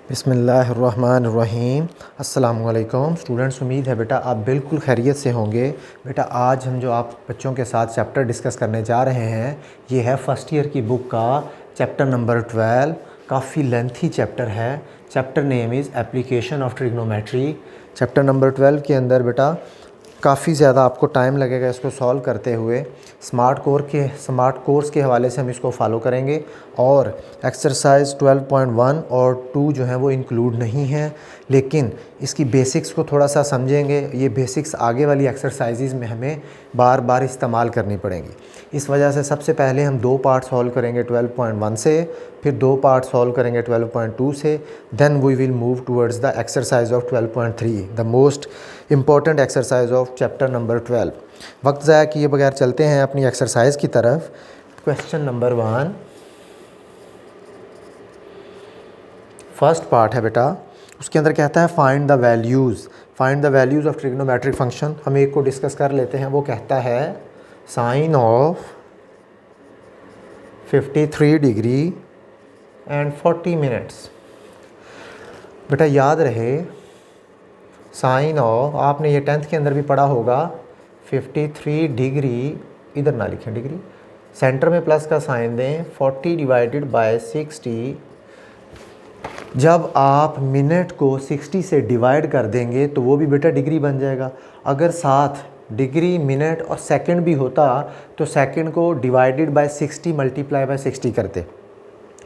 बिस्मिल्लाहिर्रहमानिर्रहीम। अस्सलामुअलैकुम स्टूडेंट्स, उम्मीद है बेटा आप बिल्कुल खैरियत से होंगे। बेटा आज हम जो आप बच्चों के साथ चैप्टर डिस्कस करने जा रहे हैं ये है फ़र्स्ट ईयर की बुक का चैप्टर नंबर 12। काफ़ी लेंथी चैप्टर है। Chapter name is application of trigonometry. Chapter number 12 के अंदर बेटा काफ़ी ज़्यादा आपको टाइम लगेगा इसको सॉल्व करते हुए। स्मार्ट कोर्स के हवाले से हम इसको फॉलो करेंगे और एक्सरसाइज 12.1 और 2 जो हैं वो इंक्लूड नहीं हैं, लेकिन इसकी बेसिक्स को थोड़ा सा समझेंगे। ये बेसिक्स आगे वाली एक्सरसाइजेज़ में हमें बार बार इस्तेमाल करनी पड़ेंगी। इस वजह से सबसे पहले हम 2 पार्ट सॉल्व करेंगे 12.1 से, फिर 2 पार्ट सॉल्व करेंगे 12.2 से, then we will move towards the exercise of 12.3, the most important exercise of chapter number 12। वक्त ज़ाया किए बगैर चलते हैं अपनी एक्सरसाइज की तरफ। क्वेश्चन नंबर 1 फर्स्ट पार्ट है बेटा। उसके अंदर कहता है find the values of trigonometric function. हम एक को डिस्कस कर लेते हैं। वो कहता है sine of 53 degree and 40 minutes. बेटा याद रहे साइन ऑफ, आपने ये 10th के अंदर भी पढ़ा होगा, 53 डिग्री, इधर ना लिखें डिग्री, सेंटर में प्लस का साइन दें, 40 डिवाइडेड बाय 60। जब आप मिनट को 60 से डिवाइड कर देंगे तो वो भी बेटा डिग्री बन जाएगा। अगर साथ डिग्री, मिनट और सेकंड भी होता तो सेकंड को डिवाइडेड बाय 60 मल्टीप्लाई बाय 60 करते,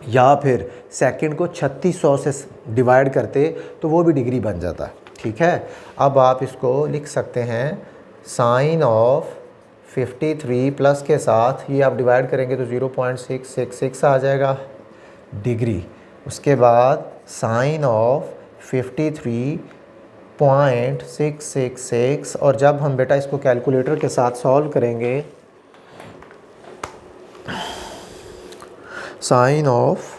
या फिर सेकंड को 3600 से डिवाइड करते तो वो भी डिग्री बन जाता। ठीक है, अब आप इसको लिख सकते हैं साइन ऑफ 53 प्लस के साथ ये आप डिवाइड करेंगे तो 0.666 आ जाएगा डिग्री। उसके बाद साइन ऑफ 53.666, और जब हम बेटा इसको कैलकुलेटर के साथ सॉल्व करेंगे, sign of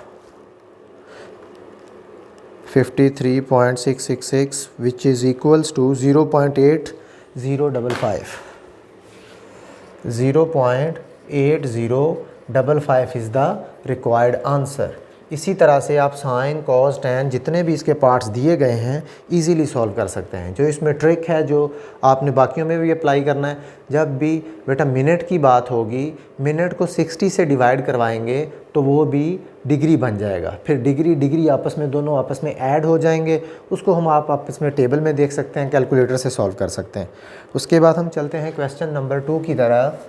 53.666 which is equals to 0.8055 0.8055 is the required answer। इसी तरह से आप साइन, कॉस, टैन जितने भी इसके पार्ट्स दिए गए हैं इजीली सॉल्व कर सकते हैं। जो इसमें ट्रिक है जो आपने बाकियों में भी अप्लाई करना है, जब भी बेटा मिनट की बात होगी, मिनट को 60 से डिवाइड करवाएंगे तो वो भी डिग्री बन जाएगा। फिर डिग्री आपस में, दोनों आपस में ऐड हो जाएंगे। उसको हम आप आपस में टेबल में देख सकते हैं, कैलकुलेटर से सॉल्व कर सकते हैं। उसके बाद हम चलते हैं क्वेश्चन नंबर 2 की तरफ।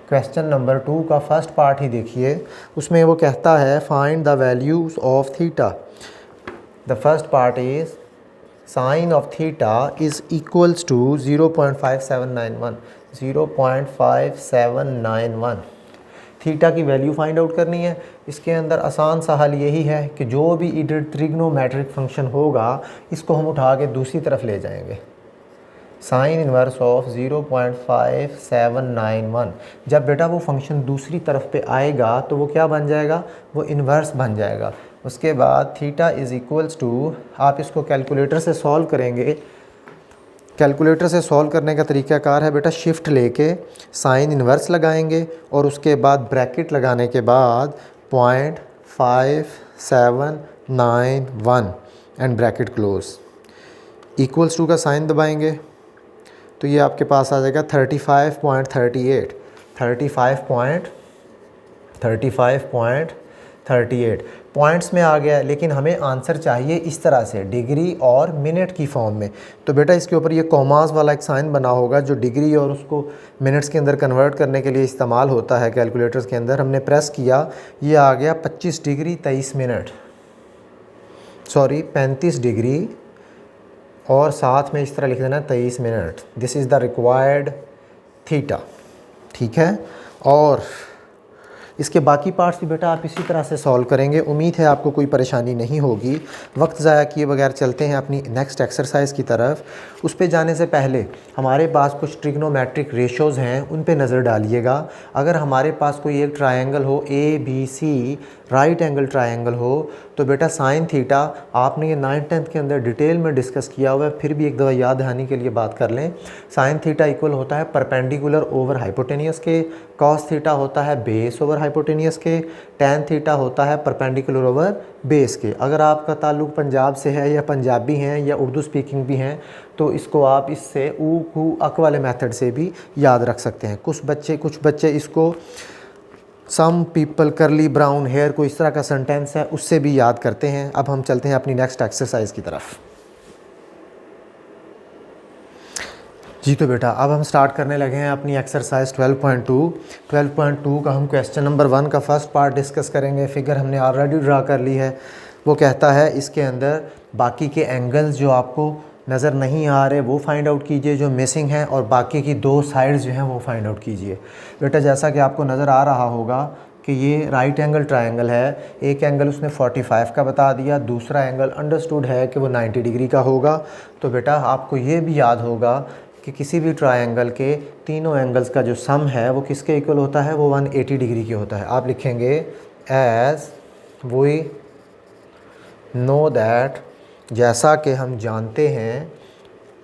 क्वेश्चन नंबर 2 का फर्स्ट पार्ट ही देखिए। उसमें वो कहता है find the values of theta. The first part is sine of theta is equals to 0.5791 0.5791। Theta की वैल्यू फाइंड आउट करनी है। इसके अंदर आसान सा हल यही है कि जो भी ट्रिग्नोमेट्रिक फंक्शन होगा इसको हम उठा के दूसरी तरफ ले जाएंगे। साइन इन्वर्स ऑफ 0.5791, जब बेटा वो फंक्शन दूसरी तरफ पे आएगा तो वो क्या बन जाएगा, वो इन्वर्स बन जाएगा। उसके बाद थीटा इज़ इक्वल्स टू, आप इसको कैलकुलेटर से सॉल्व करेंगे। कैलकुलेटर से सॉल्व करने का तरीक़ाकार है बेटा, शिफ्ट लेके साइन इन्वर्स लगाएंगे और उसके बाद ब्रैकेट लगाने के बाद 0.5791 and bracket close, equals to का साइन दबाएंगे तो ये आपके पास आ जाएगा 35.38 पॉइंट्स में आ गया। लेकिन हमें आंसर चाहिए इस तरह से, डिग्री और मिनट की फॉर्म में। तो बेटा इसके ऊपर ये कॉमास वाला एक साइन बना होगा जो डिग्री और उसको मिनट्स के अंदर कन्वर्ट करने के लिए इस्तेमाल होता है कैलकुलेटर्स के अंदर। हमने प्रेस किया, ये आ गया 25 डिग्री 23 मिनट, सॉरी 35 डिग्री, और साथ में इस तरह लिख देना 23 minute. This is the required theta. ठीक है, और इसके बाकी पार्ट्स भी बेटा आप इसी तरह से सॉल्व करेंगे। उम्मीद है आपको कोई परेशानी नहीं होगी। वक्त ज़ाया किए बगैर चलते हैं अपनी नेक्स्ट एक्सरसाइज की तरफ। उस पे जाने से पहले हमारे पास कुछ ट्रिग्नोमेट्रिक रेशोज़ हैं, उन पे नज़र डालिएगा। अगर हमारे पास कोई एक ट्रायंगल हो ABC, राइट एंगल ट्रायंगल हो तो बेटा साइन थीटा, आपने ये 9th-10th के अंदर डिटेल में डिस्कस किया हुआ है, फिर भी एक दफ़ा याद दहानी के लिए बात कर लें। साइन थीटा इक्वल होता है परपेंडिकुलर ओवर हाइपोटेनियस के, कॉस थीटा होता है बेस ओवर हाइपोटेनियस के, टैन थीटा होता है परपेंडिकुलर ओवर बेस के। अगर आपका ताल्लुक़ पंजाब से है या पंजाबी हैं या उर्दू स्पीकिंग भी हैं तो इसको आप इससे ऊ कू अक वाले मेथड से भी याद रख सकते हैं। कुछ बच्चे इसको सम पीपल करली ब्राउन हेयर को इस तरह का सेंटेंस है उससे भी याद करते हैं। अब हम चलते हैं अपनी नेक्स्ट एक्सरसाइज की तरफ। जी तो बेटा अब हम स्टार्ट करने लगे हैं अपनी एक्सरसाइज 12.2 का हम क्वेश्चन नंबर 1 का फर्स्ट पार्ट डिस्कस करेंगे। फिगर हमने ऑलरेडी ड्रा कर ली है। वो कहता है इसके अंदर बाकी के एंगल्स जो आपको नज़र नहीं आ रहे वो फाइंड आउट कीजिए, जो मिसिंग हैं, और बाकी की 2 साइड्स जो हैं वो फाइंड आउट कीजिए। बेटा जैसा कि आपको नज़र आ रहा होगा कि ये राइट एंगल ट्रायंगल है, एक एंगल उसने 45 का बता दिया, दूसरा एंगल अंडरस्टूड है कि वो 90 डिग्री का होगा। तो बेटा आपको ये भी याद होगा कि किसी भी ट्रायंगल के तीनों एंगल्स का जो सम है वो किसके इक्वल होता है, वो 180 डिग्री की होता है। आप लिखेंगे एज वी नो दैट, जैसा कि हम जानते हैं,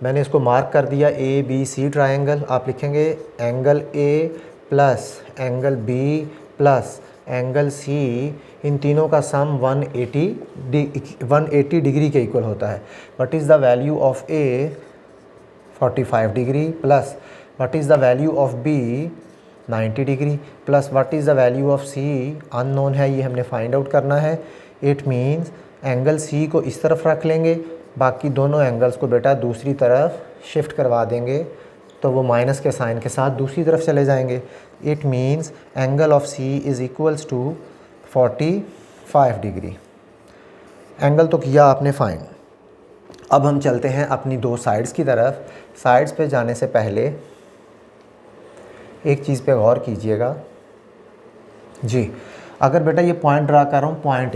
मैंने इसको मार्क कर दिया ए बी सी ट्रायंगल। आप लिखेंगे angle A plus angle B plus angle C, इन तीनों का सम 180 डिग्री के इक्वल होता है। What is the value of A 45 degree plus what is the value of B 90 degree plus what is the value of C unknown है, ये हमने find out करना है। इट मीन्स एंगल सी को इस तरफ रख लेंगे, बाकी दोनों एंगल्स को बेटा दूसरी तरफ शिफ्ट करवा देंगे तो वो माइनस के साइन के साथ दूसरी तरफ चले जाएंगे। It means angle of C is equals to 45 degree. Angle तो किया आपने फाइन। अब हम चलते हैं अपनी 2 साइड्स की तरफ। साइड्स पे जाने से पहले एक चीज़ पे गौर कीजिएगा जी। अगर बेटा ये पॉइंट ड्रा कर रहा हूँ पॉइंट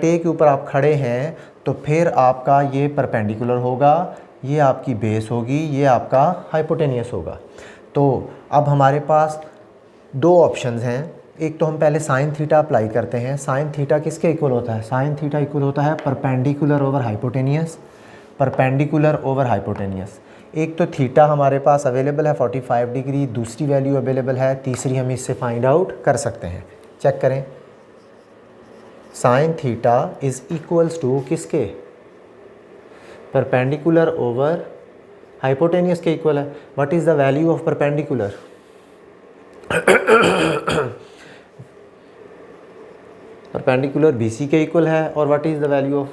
ए के ऊपर आप खड़े हैं तो फिर आपका ये परपेंडिकुलर होगा, ये आपकी बेस होगी, ये आपका हाइपोटेनियस होगा। तो अब हमारे पास 2 ऑप्शंस हैं। एक तो हम पहले साइन थीटा अप्लाई करते हैं। साइन थीटा किसके इक्वल होता है, साइन थीटा इक्वल होता है perpendicular over hypotenuse, perpendicular over hypotenuse. एक तो थीटा हमारे पास अवेलेबल है 45 डिग्री, दूसरी वैल्यू अवेलेबल है, तीसरी हम इससे फाइंड आउट कर सकते हैं। चेक करें, sine theta is equals to किसके, परपेंडिकुलर ओवर हाइपोटेनियस के इक्वल है। What is the value of perpendicular, perpendicular BC के इक्वल है, और what is the value of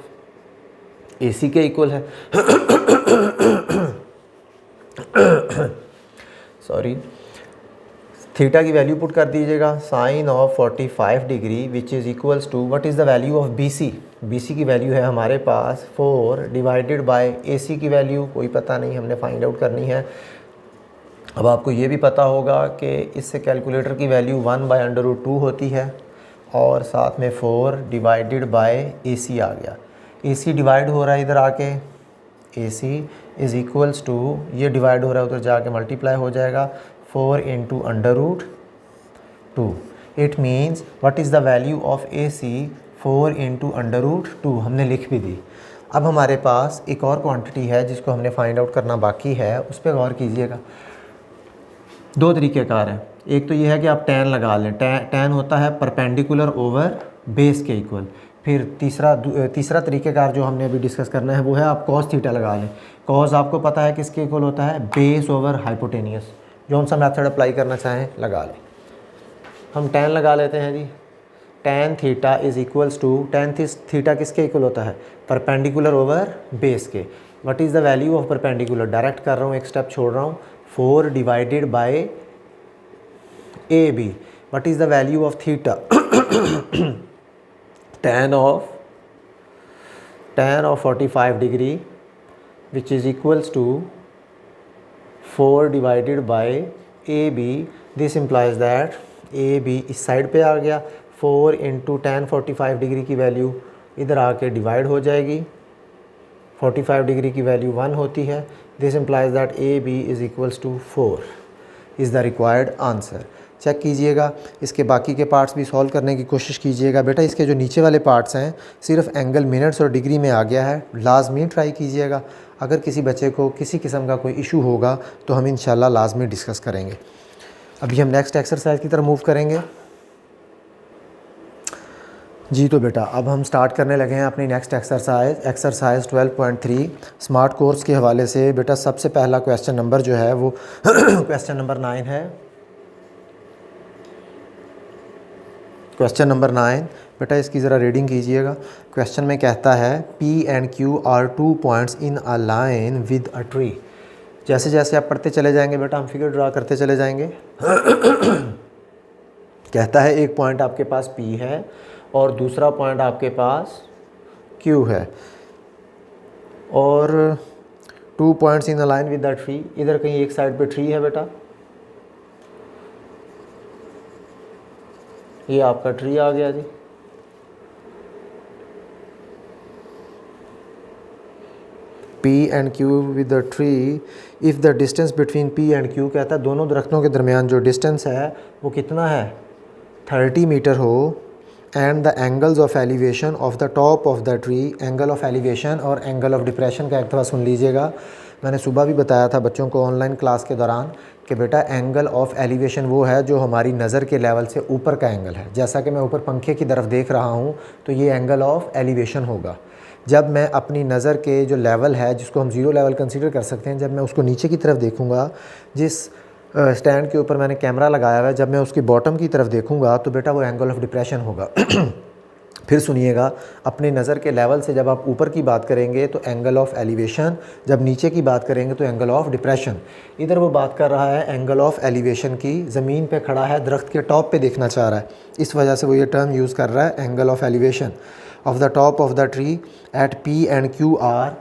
AC के इक्वल है। सॉरी, थीटा की वैल्यू पुट कर दीजिएगा, sine of 45 degree which is equals to what is the value of BC. BC की value है हमारे पास 4 डिवाइडेड बाय एसी की वैल्यू कोई पता नहीं, हमने फाइंड आउट करनी है। अब आपको ये भी पता होगा कि इससे कैलकुलेटर की वैल्यू 1/√2 होती है, और साथ में 4 डिवाइडेड बाय एसी आ गया। एसी डिवाइड हो रहा है इधर आके, एसी इज़ इक्वल्स टू, ये डिवाइड हो रहा है उधर जाके मल्टीप्लाई हो जाएगा, 4 into √2। It means what is the value of AC 4 into √2, हमने लिख भी दी। अब हमारे पास एक और क्वांटिटी है जिसको हमने फाइंड आउट करना बाकी है, उस पर गौर कीजिएगा। 2 तरीक़ेकार हैं। एक तो ये है कि आप टैन लगा लें, टैन होता है परपेंडिकुलर ओवर बेस के इक्वल। फिर तीसरा तरीक़ेकार जो हमने अभी डिस्कस करना है वो है आप कॉस थीटा लगा लें। कॉस आपको पता है किसके इक्वल होता है, बेस ओवर हाइपोटेनियस। जो सा मेथड अप्लाई करना चाहें लगा लें। हम टैन लगा लेते हैं जी। Tan theta is equals to, tan theta किसके इक्वल होता है, परपेंडिकुलर ओवर बेस के। What is the value of perpendicular, direct कर रहा हूँ, एक स्टेप छोड़ रहा हूँ, 4 divided by AB। What is the value of theta, tan of 45 degree which is equals to 4 divided by AB। This implies that AB इस side पे आ गया, 4 इंटू tan 45 डिग्री की वैल्यू इधर आके डिवाइड हो जाएगी, 45 डिग्री की वैल्यू 1 होती है। This implies that AB is equals to 4 is the required answer. Check कीजिएगा। इसके बाकी के पार्ट्स भी सॉल्व करने की कोशिश कीजिएगा। बेटा इसके जो नीचे वाले पार्ट्स हैं सिर्फ एंगल मिनट्स और डिग्री में आ गया है, लाजमी ट्राई कीजिएगा। अगर किसी बच्चे को किसी किस्म का कोई इशू होगा तो हम इंशाल्लाह लाजमी डिस्कस करेंगे। अभी हम नेक्स्ट एक्सरसाइज की तरफ मूव करेंगे। जी तो बेटा अब हम स्टार्ट करने लगे हैं अपनी नेक्स्ट एक्सरसाइज 12.3 स्मार्ट कोर्स के हवाले से। बेटा सबसे पहला क्वेश्चन नंबर जो है वो क्वेश्चन नंबर 9 है। क्वेश्चन नंबर 9 बेटा इसकी ज़रा रीडिंग कीजिएगा। क्वेश्चन में कहता है P and Q are 2 points in a line with a tree। जैसे जैसे आप पढ़ते चले जाएंगे बेटा हम फिगर ड्रा करते चले जाएंगे। कहता है एक पॉइंट आपके पास P है और दूसरा पॉइंट आपके पास Q है और 2 points in a line with a tree। इधर कहीं एक साइड पे ट्री है बेटा, ये आपका ट्री आ गया जी। P and Q with the tree if the distance between P and Q कहता है दोनों दरख्तों के दरमियान जो डिस्टेंस है वो कितना है 30 मीटर हो and the angles of elevation of the top of the tree. Angle of elevation और एंगल ऑफ डिप्रेशन का एक दफ़ा सुन लीजिएगा। मैंने सुबह भी बताया था बच्चों को ऑनलाइन क्लास के दौरान कि बेटा एंगल ऑफ एलिवेशन वो है जो हमारी नज़र के लेवल से ऊपर का एंगल है। जैसा कि मैं ऊपर पंखे की तरफ देख रहा हूँ तो ये एंगल ऑफ एलिवेशन होगा। जब मैं अपनी नज़र के जो लेवल है जिसको हम ज़ीरो लेवल कंसीडर कर सकते हैं, जब मैं उसको नीचे की तरफ देखूँगा, जिस स्टैंड के ऊपर मैंने कैमरा लगाया हुआ है, जब मैं उसकी बॉटम की तरफ देखूँगा तो बेटा वो एंगल ऑफ डिप्रेशन होगा। फिर सुनिएगा, अपनी नज़र के लेवल से जब आप ऊपर की बात करेंगे तो एंगल ऑफ एलिवेशन, जब नीचे की बात करेंगे तो एंगल ऑफ डिप्रेशन। इधर वो बात कर रहा है एंगल ऑफ एलिवेशन की, ज़मीन पे खड़ा है, दरख्त के टॉप पे देखना चाह रहा है, इस वजह से वो ये टर्म यूज़ कर रहा है angle of elevation of the top of the tree at P and Q are.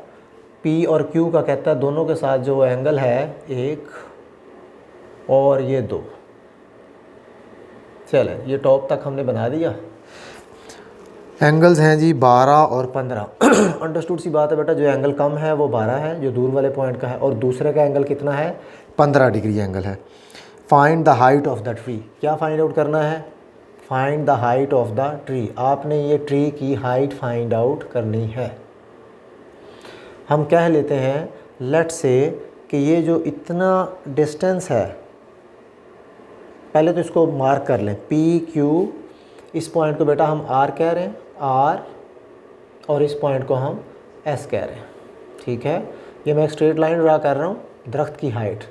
P और Q का कहता है दोनों के साथ जो एंगल है 1 और ये 2। चले ये टॉप तक हमने बना दिया। एंगल्स हैं जी 12 और 15। अंडरस्टूड सी बात है बेटा, जो एंगल कम है वो 12 है जो दूर वाले पॉइंट का है, और दूसरे का एंगल कितना है 15 डिग्री एंगल है। Find the height of the tree, क्या फाइंड आउट करना है, find the height of the tree. आपने ये ट्री की हाइट फाइंड आउट करनी है। हम कह लेते हैं लेट्स से कि ये जो इतना डिस्टेंस है, पहले तो इसको मार्क कर लें P Q, इस पॉइंट को बेटा हम R कह रहे हैं R, और इस पॉइंट को हम S कह रहे हैं। ठीक है, ये मैं एक स्ट्रेट लाइन ड्रा कर रहा हूँ दरख्त की हाइट।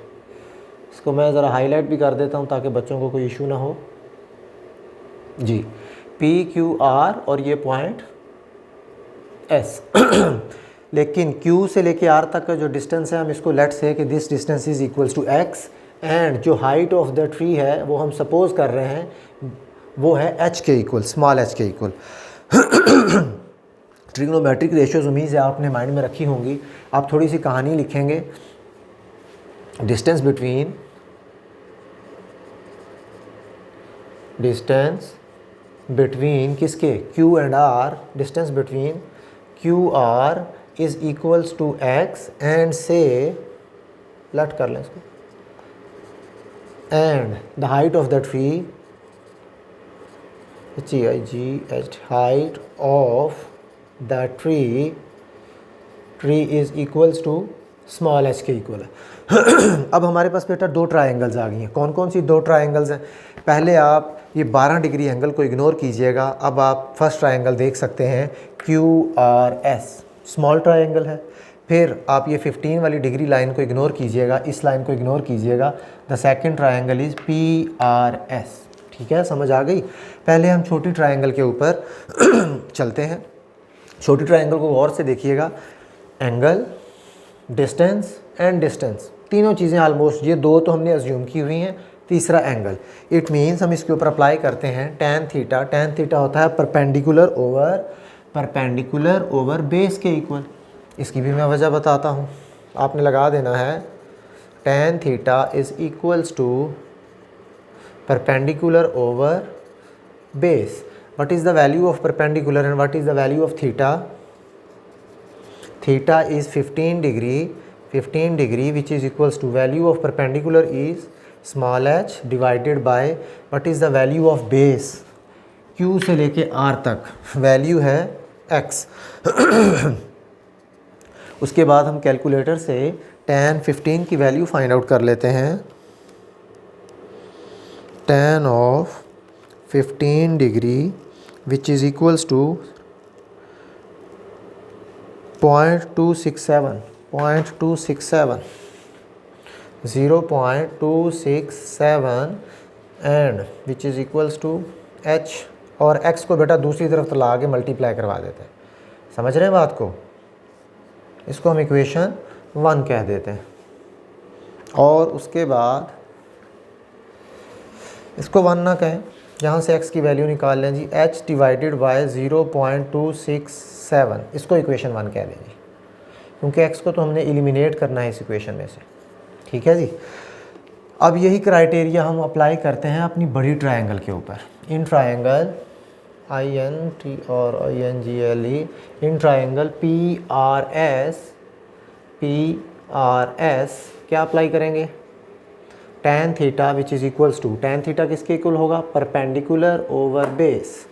इसको मैं ज़रा हाईलाइट भी कर देता हूँ ताकि बच्चों को कोई इशू ना हो जी। P Q R और ये पॉइंट S। लेकिन Q से लेके R तक का जो डिस्टेंस है हम इसको लेट्स से कि this distance is equals to X, and जो हाइट ऑफ द ट्री है वो हम सपोज़ कर रहे हैं वो है H के इक्वल, स्मॉल h के इक्वल। ट्रिग्नोमेट्रिक रेशियोज उम्मीद है आपने माइंड में रखी होंगी। आप थोड़ी सी कहानी लिखेंगे, डिस्टेंस बिटवीन किसके Q and R, distance between Q R is equals to X and say लट कर लें इसको, and the height of the tree HIGH, height of the tree is equals to small h के equal है। अब हमारे पास बेटा दो ट्रायंगल्स आ गई हैं। कौन कौन सी दो ट्रायंगल्स हैं? पहले आप ये 12 डिग्री एंगल को इग्नोर कीजिएगा। अब आप फर्स्ट ट्रायंगल देख सकते हैं QRS, स्मॉल ट्रायंगल है। फिर आप ये 15 वाली डिग्री लाइन को इग्नोर कीजिएगा, इस लाइन को इग्नोर कीजिएगा। The second triangle is PRS। ठीक है, समझ आ गई। पहले हम छोटी ट्रायंगल के ऊपर चलते हैं। छोटी ट्रायंगल को गौर से देखिएगा, एंगल, डिस्टेंस एंड डिस्टेंस, तीनों चीज़ें ऑलमोस्ट, ये दो तो हमने अज्यूम की हुई हैं, तीसरा एंगल। इट मीन्स हम इसके ऊपर अप्लाई करते हैं tan थीटा। tan थीटा होता है परपेंडिकुलर ओवर बेस के इक्वल। इसकी भी मैं वजह बताता हूँ, आपने लगा देना है tan theta is equals to perpendicular over base. What is the value of perpendicular and what is the value of theta? Theta is 15 degree which is equals to value of perpendicular is small h divided by what is the value of base, q से लेके r तक value है x। उसके बाद हम calculator से tan 15 की value find out कर लेते हैं। tan of 15 degree which is equals to 0.267 and which is equals to h, और x को बेटा दूसरी तरफ ला के मल्टीप्लाई करवा देते हैं। समझ रहे हैं बात को? इसको हम इक्वेशन 1 कह देते हैं। और उसके बाद इसको 1 ना कहें, यहाँ से x की वैल्यू निकाल लें जी, h डिवाइडेड बाय 0.267, इसको इक्वेशन 1 कह दें जी, क्योंकि x को तो हमने एलिमिनेट करना है इस इक्वेशन में से। ठीक है जी। अब यही क्राइटेरिया हम अप्लाई करते हैं अपनी बड़ी ट्रायंगल के ऊपर। इन ट्रायंगल INT और INGLE, इन ट्रायंगल PRS क्या अप्लाई करेंगे? tan theta which is equals to, tan theta किसके इक्वल होगा? Perpendicular over base.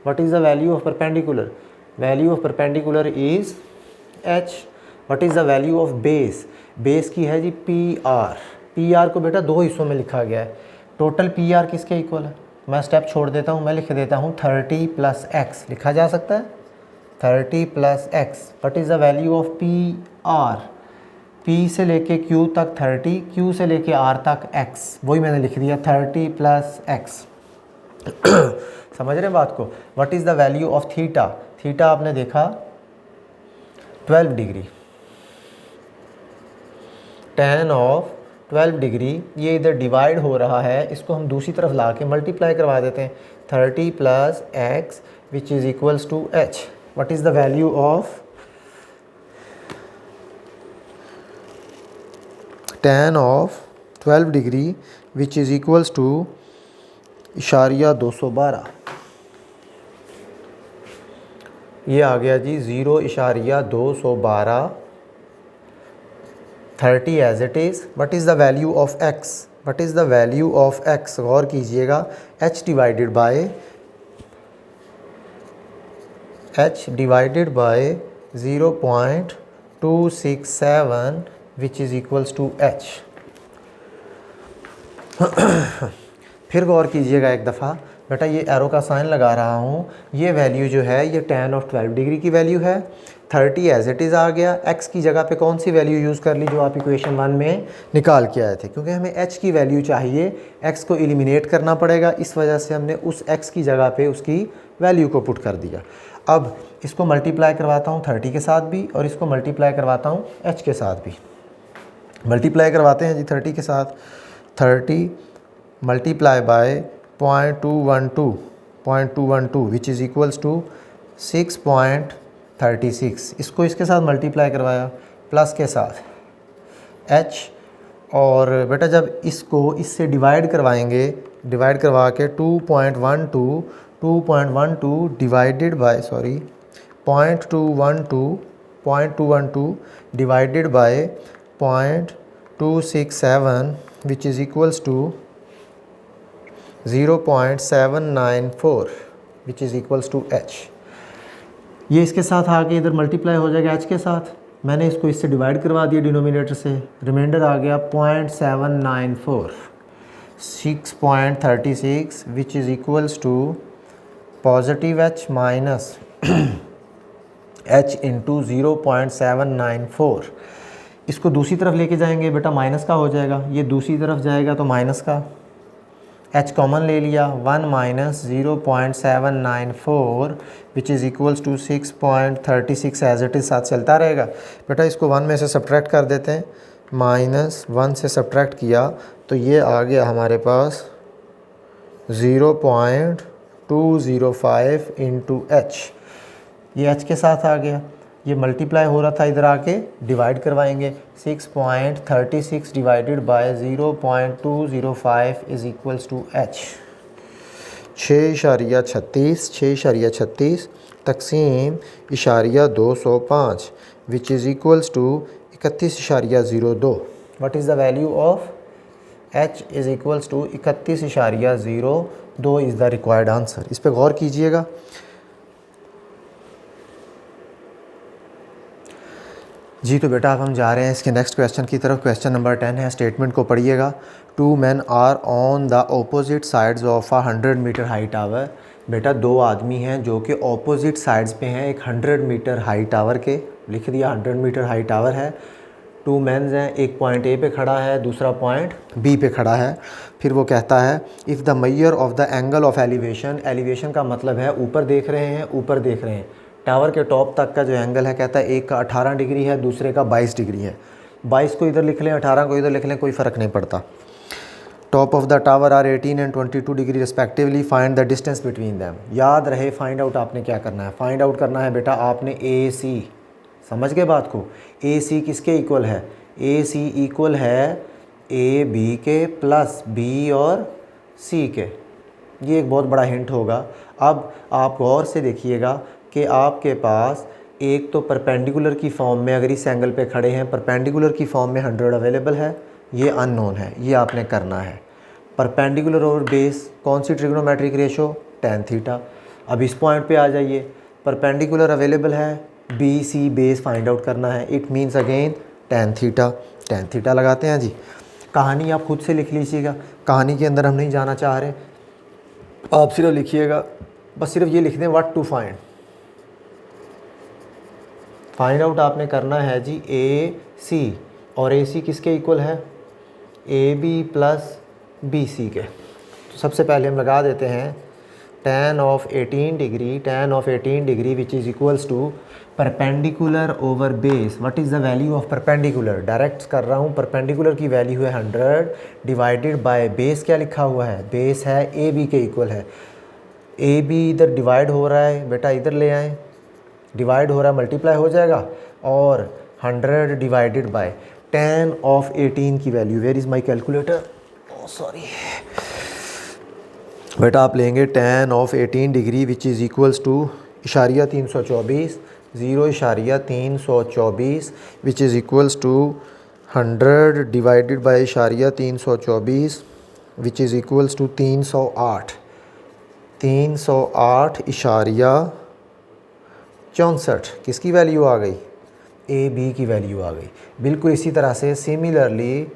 What is the value of perpendicular? Value of perpendicular is h। What is the value of base? Base की है जी PR। PR को बेटा 2 हिस्सों में लिखा गया है। टोटल PR किसके इक्वल है? मैं स्टेप छोड़ देता हूँ, मैं लिख देता हूँ 30 + x लिखा जा सकता है, 30 + x। What is the value of PR? P से लेके Q तक 30, Q से लेके R तक x, वही मैंने लिख दिया 30 + x। समझ रहे हैं बात को? What is the value of theta? Theta आपने देखा 12 डिग्री। tan ऑफ 12 डिग्री, ये इधर डिवाइड हो रहा है, इसको हम दूसरी तरफ ला के मल्टीप्लाई करवा देते हैं। 30 + x which is equals to h। What is the value of tan of 12 degree which is equals to 0.212। ये आ गया जी 0.212। 30 as it is. What is the value of x? What is the value of x? गौर कीजिएगा, h divided by 0.267 which is equals to h। फिर गौर कीजिएगा एक दफ़ा बेटा, ये एरो का साइन लगा रहा हूँ, ये वैल्यू जो है ये tan ऑफ 12 डिग्री की वैल्यू है। 30 एज इट इज़ आ गया। x की जगह पे कौन सी वैल्यू यूज़ कर ली जो आप इक्वेशन 1 में निकाल के आए थे? क्योंकि हमें h की वैल्यू चाहिए, x को एलिमिनेट करना पड़ेगा, इस वजह से हमने उस x की जगह पे उसकी वैल्यू को पुट कर दिया। अब इसको मल्टीप्लाई करवाता हूँ 30 के साथ भी, और इसको मल्टीप्लाई करवाता हूँ h के साथ भी। मल्टीप्लाई करवाते हैं जी 30 के साथ। 30 multiply by 0.212 which is equals to 6.36। इसको इसके साथ मल्टीप्लाई करवाया प्लस के साथ h, और बेटा जब इसको इससे डिवाइड करवाएंगे, डिवाइड करवा के 2.12 divided by 0.212 divided by 0.267 which is equals to 0.794 which is equals to h। ये इसके साथ आके इधर मल्टीप्लाई हो जाएगा h के साथ। मैंने इसको इससे डिवाइड करवा दिया डिनोमिनेटर से, रिमाइंडर आ गया 0.794, 6.36 which is equals to positive h minus h into 0.794। इसको दूसरी तरफ लेके जाएंगे बेटा, माइनस का हो जाएगा, ये दूसरी तरफ जाएगा तो माइनस का, h कॉमन ले लिया, 1 minus 0.794 which is equals to 6.36 as it is साथ चलता रहेगा। बेटा इसको 1 में से सब्ट्रैक्ट कर देते हैं, -1 से सब्ट्रैक्ट किया तो ये आ गया हमारे पास 0.205 इंटू h। ये h के साथ आ गया, ये मल्टीप्लाई हो रहा था, इधर आके डिवाइड करवाएंगे। 6.36 divided by 0.205 is equals to h। 6.36 तकसीम 205 which is equals to 31.02। What is the value of h is equals to 31.02 is the required answer. इस पर गौर कीजिएगा। जी तो बेटा अब हम जा रहे हैं इसके नेक्स्ट क्वेश्चन की तरफ। क्वेश्चन नंबर 10 है, स्टेटमेंट को पढ़िएगा। 2 men are on the opposite sides of a 100 metre high tower. बेटा 2 आदमी हैं जो कि ऑपोजिट साइड्स पे हैं एक 100 मीटर हाई टावर के। लिख दिया 100 मीटर हाई टावर है। 2 मेंस हैं, एक पॉइंट ए पे खड़ा है, दूसरा पॉइंट बी पे खड़ा है। फिर वो कहता है if the measure of the angle of elevation, elevation का मतलब है ऊपर देख रहे हैं, ऊपर देख रहे हैं, टावर के टॉप तक का जो एंगल है, कहता है एक का 18 डिग्री है, दूसरे का 22 डिग्री है। 22 को इधर लिख लें, 18 को इधर लिख लें, कोई फ़र्क नहीं पड़ता। Top of the tower are 18 and 22 degree respectively, find the distance between them. याद रहे फाइंड आउट आपने क्या करना है, फाइंड आउट करना है बेटा आपने ए सी। समझ गए बात को, ए सी किसके इक्वल है, ए सी इक्वल है ए बी के प्लस बी और सी के। ये एक बहुत बड़ा हिंट होगा। अब आप गौर से देखिएगा कि आपके पास एक तो परपेंडिकुलर की फॉर्म में अगर इस एंगल पे खड़े हैं, परपेंडिकुलर की फॉर्म में 100 अवेलेबल है, ये अननोन है, ये आपने करना है। परपेंडिकुलर और बेस कौन सी ट्रिग्नोमेट्रिक रेशो, tan थीटा। अब इस पॉइंट पे आ जाइए, परपेंडिकुलर अवेलेबल है, B C base find out करना है, it means again tan theta लगाते हैं जी। कहानी आप खुद से लिख लीजिएगा, कहानी के अंदर हम नहीं जाना चाह रहे, आप सिर्फ लिखिएगा, बस सिर्फ ये लिख दें what to find. Find out आपने करना है जी ए सी, और ए सी किसके इक्वल है, A B plus B C के। तो सबसे पहले हम लगा देते हैं tan of 18 degree which is equals to perpendicular over base. What is the value of perpendicular, direct कर रहा हूँ, परपेंडिकुलर की वैल्यू है 100 डिवाइडेड बाय बेस क्या लिखा हुआ है, बेस है ए बी के इक्वल है। ए बी इधर डिवाइड हो रहा है, बेटा इधर ले आएँ, डिवाइड हो रहा है मल्टीप्लाई हो जाएगा, और 100 डिवाइडेड बाय tan ऑफ 18 की वैल्यू, where is my calculator, sorry बेटा आप लेंगे tan of 18 degree which is equals to इशारिया 324, 0.324 which is equals to 100 divided by इशारिया 324 विच इज़ इक्वल्स टू 308 इशारिया 64। किसकी वैल्यू आ गई, ए बी की वैल्यू आ गई। बिल्कुल इसी तरह से सिमिलरली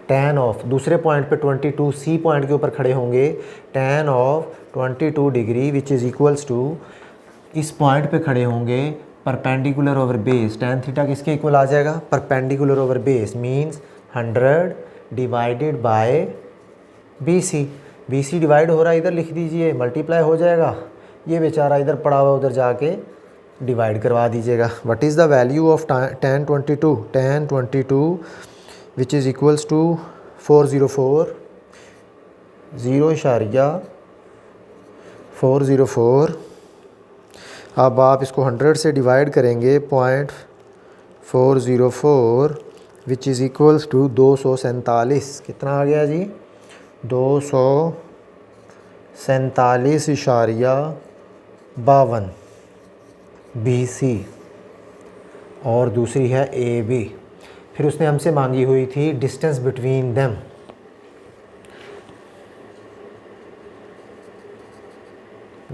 tan ऑफ दूसरे पॉइंट पे 22 सी पॉइंट के ऊपर खड़े होंगे, tan of 22 degree which is equals to, इस पॉइंट पे खड़े होंगे perpendicular over base, tan theta किसके इक्वल आ जाएगा, perpendicular over base means 100 divided by B C divide हो रहा है, इधर लिख दीजिए, मल्टीप्लाई हो जाएगा, ये बेचारा इधर पड़ा हुआ उधर जाके डिवाइड करवा दीजिएगा। What is the value of tan 22 which is equals to 404, 0.404। अब आप इसको 100 से डिवाइड करेंगे, 0.404 विच इज़ इक्वल्स टू 247। कितना आ गया जी, 247.52 बी सी, और दूसरी है ए बी। फिर उसने हमसे मांगी हुई थी distance between them,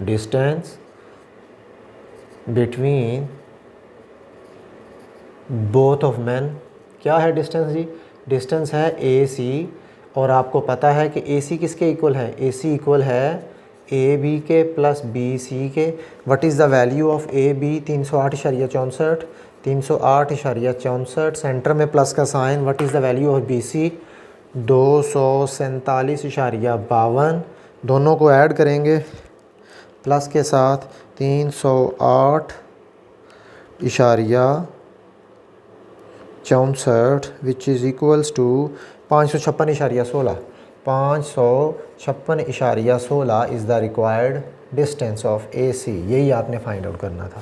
distance between both of man. क्या है डिस्टेंस जी, डिस्टेंस है ए सी, और आपको पता है कि ए सी किसके इक्वल है, ए सी इक्वल है ए बी के प्लस बी सी के। What is the value of A B, 308.64, centre में प्लस का sign. What is the value of B C, 247.52। दोनों को ऐड करेंगे प्लस के साथ, 308.64 which is equals to 556.16, 556.16 is the required distance of A C. यही आपने फाइंड आउट करना था।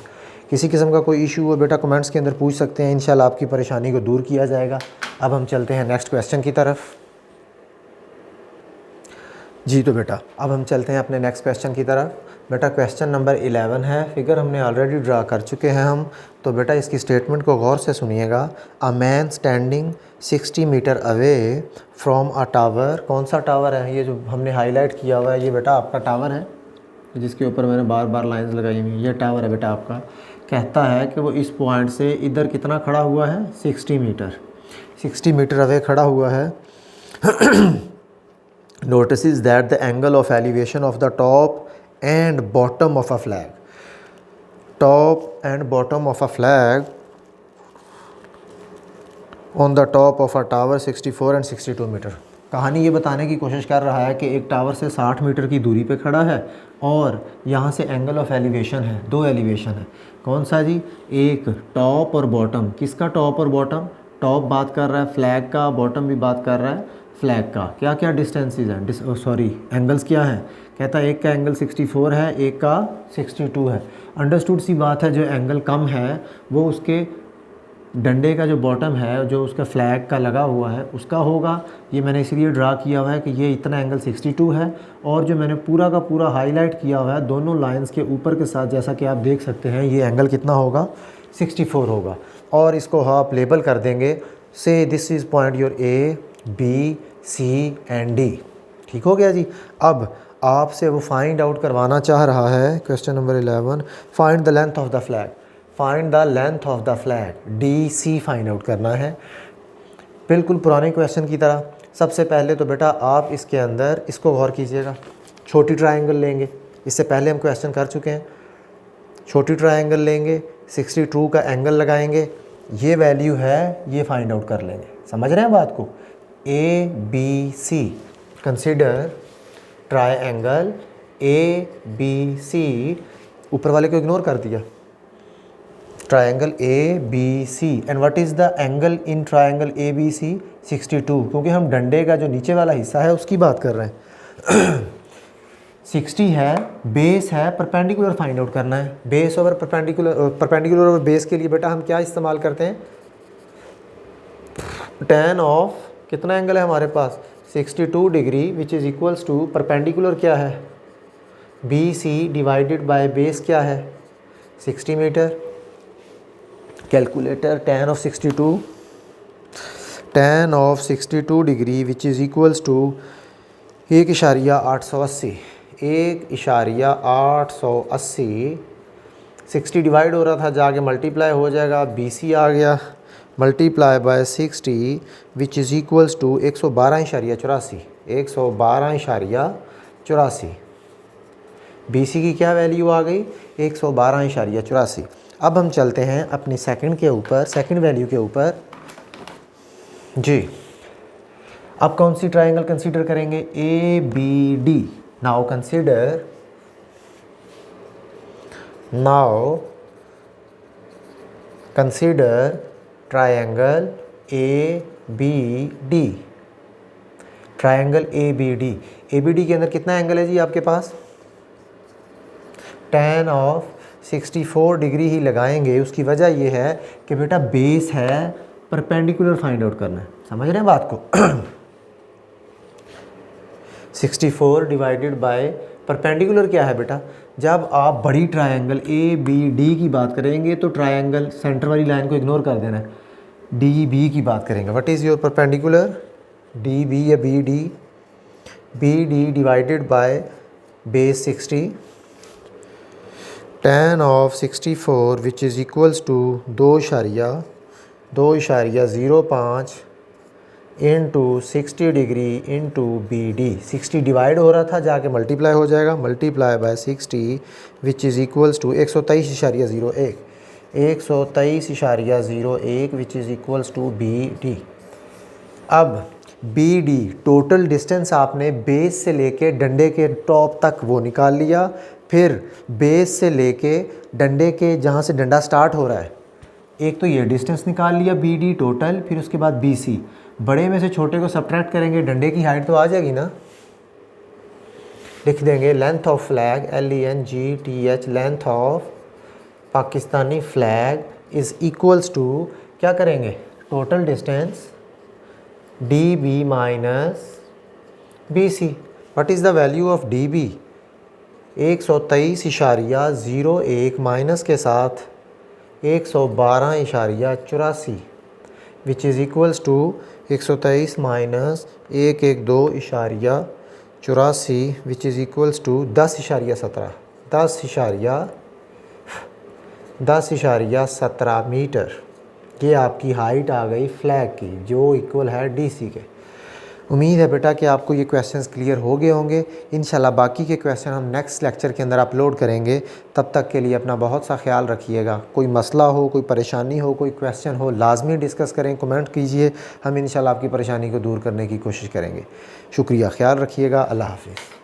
किसी किस्म का कोई इशू हो बेटा कमेंट्स के अंदर पूछ सकते हैं, इंशाल्लाह आपकी परेशानी को दूर किया जाएगा। अब हम चलते हैं नेक्स्ट क्वेश्चन की तरफ। जी तो बेटा अब हम चलते हैं अपने नेक्स्ट क्वेश्चन की तरफ। बेटा क्वेश्चन नंबर 11 है, फिगर हमने ऑलरेडी ड्रा कर चुके हैं हम। तो बेटा इसकी स्टेटमेंट को गौर से सुनिएगा। A man standing 60 metre away from a tower. कौन सा टावर है ये जो हमने हाईलाइट किया हुआ है? ये बेटा आपका टावर है जिसके ऊपर मैंने बार बार लाइंस लगाई हुई। ये टावर है बेटा आपका। कहता है कि वो इस पॉइंट से इधर कितना खड़ा हुआ है? 60 मीटर। 60 मीटर अवे खड़ा हुआ है। notices that the angle of elevation of the top and bottom of a flag, top and bottom of a flag on the top of a tower 64 and 62 metre. कहानी ये बताने की कोशिश कर रहा है कि एक टावर से 60 मीटर की दूरी पे खड़ा है और यहाँ से एंगल ऑफ एलिवेशन है, दो एलिवेशन है। कौन सा जी? एक टॉप और बॉटम। किसका टॉप और बॉटम? टॉप बात कर रहा है फ्लैग का, बॉटम भी बात कर रहा है फ्लैग का। क्या क्या डिस्टेंसेस हैं? सॉरी एंगल्स क्या हैं? कहता है एक का एंगल 64 है, एक का 62 है। अंडरस्टूड सी बात है, जो एंगल कम है वो उसके डंडे का जो बॉटम है, जो उसका फ्लैग का लगा हुआ है, उसका होगा। ये मैंने इसलिए ड्रा किया हुआ है कि ये इतना एंगल 62 है, और जो मैंने पूरा का पूरा हाईलाइट किया हुआ है दोनों लाइंस के ऊपर के साथ, जैसा कि आप देख सकते हैं, ये एंगल कितना होगा? 64 होगा। और इसको आप लेबल कर देंगे, say this is point your A B C and D. ठीक हो गया जी। अब आपसे वो फाइंड आउट करवाना चाह रहा है, question number 11, find the length of the flag. Find the length of the flag, D C find out करना है, बिल्कुल पुराने क्वेश्चन की तरह। सबसे पहले तो बेटा आप इसके अंदर इसको गौर कीजिएगा, छोटी ट्रायंगल लेंगे। इससे पहले हम क्वेश्चन कर चुके हैं। छोटी ट्रायंगल लेंगे, 62 का एंगल लगाएंगे, ये वैल्यू है, ये फाइंड आउट कर लेंगे। समझ रहे हैं बात को? A B C, consider triangle A B C, ऊपर वाले को इग्नोर कर दिया। Triangle A B C, and what is the angle in triangle A B C? 62, क्योंकि हम डंडे का जो नीचे वाला हिस्सा है उसकी बात कर रहे हैं। 60 है, बेस है, परपेंडिकुलर फाइंड आउट करना है। Base over perpendicular, perpendicular over base के लिए बेटा हम क्या इस्तेमाल करते हैं? tan ऑफ, कितना एंगल है हमारे पास? 62 degree, which is equals to perpendicular क्या है? B C divided by base क्या है? 60 metre. Calculator, tan of 62, tan of 62 degree which is equals to 1.880, 1.880। 60 divide हो रहा था, जाके मल्टीप्लाई हो जाएगा, BC आ गया, multiply by 60 which is equals to 112.84, 112.84। BC की क्या वैल्यू आ गई? 112.84। अब हम चलते हैं अपनी सेकंड के ऊपर, सेकंड वैल्यू के ऊपर जी। अब कौन सी ट्रायंगल कंसीडर करेंगे? A B D. Now consider, triangle A B D. Triangle A B D, A B D के अंदर कितना एंगल है जी आपके पास? tan ऑफ 64 डिग्री ही लगाएंगे। उसकी वजह ये है कि बेटा बेस है, परपेंडिकुलर फाइंड आउट करना है। समझ रहे हैं बात को? 64 डिवाइडेड बाय परपेंडिकुलर क्या है बेटा? जब आप बड़ी ट्रायंगल ए बी डी की बात करेंगे तो ट्रायंगल सेंटर वाली लाइन को इग्नोर कर देना है, डी बी की बात करेंगे। What is your perpendicular? D B या B D divided by base 60, tan of 64 which is equals to 2.05 into 60 degree into B D. 60 divide हो रहा था, जाके मल्टीप्लाई हो जाएगा, multiply by 60 which is equals to 123.01, 123.01 which is equals to B D. अब B D total distance आपने base से लेके डंडे के टॉप तक वो निकाल लिया, फिर बेस से लेके डंडे के जहाँ से डंडा स्टार्ट हो रहा है, एक तो ये डिस्टेंस निकाल लिया बी डी टोटल, फिर उसके बाद बी सी। बड़े में से छोटे को सब्ट्रैक्ट करेंगे, डंडे की हाइट तो आ जाएगी ना। लिख देंगे length of flag, LENGTH, length of Pakistani flag is equals to, क्या करेंगे? Total distance DB minus BC। What is the value of DB? 123.01 minus के साथ 112.84 which is equals to 123 minus 112.84 which is equals to 10.17 10.17 metre. ये आपकी height आ गई flag की, जो equal है DC के। उम्मीद है बेटा कि आपको ये क्वेश्चंस क्लियर हो गए होंगे। इंशाल्लाह बाकी के क्वेश्चन हम नेक्स्ट लेक्चर के अंदर अपलोड करेंगे। तब तक के लिए अपना बहुत सा ख्याल रखिएगा। कोई मसला हो, कोई परेशानी हो, कोई क्वेश्चन हो, लाजमी डिस्कस करें, कमेंट कीजिए। हम इंशाल्लाह आपकी परेशानी को दूर करने की कोशिश करेंगे। शुक्रिया, ख्याल रखिएगा। अल्लाह हाफ़िज़।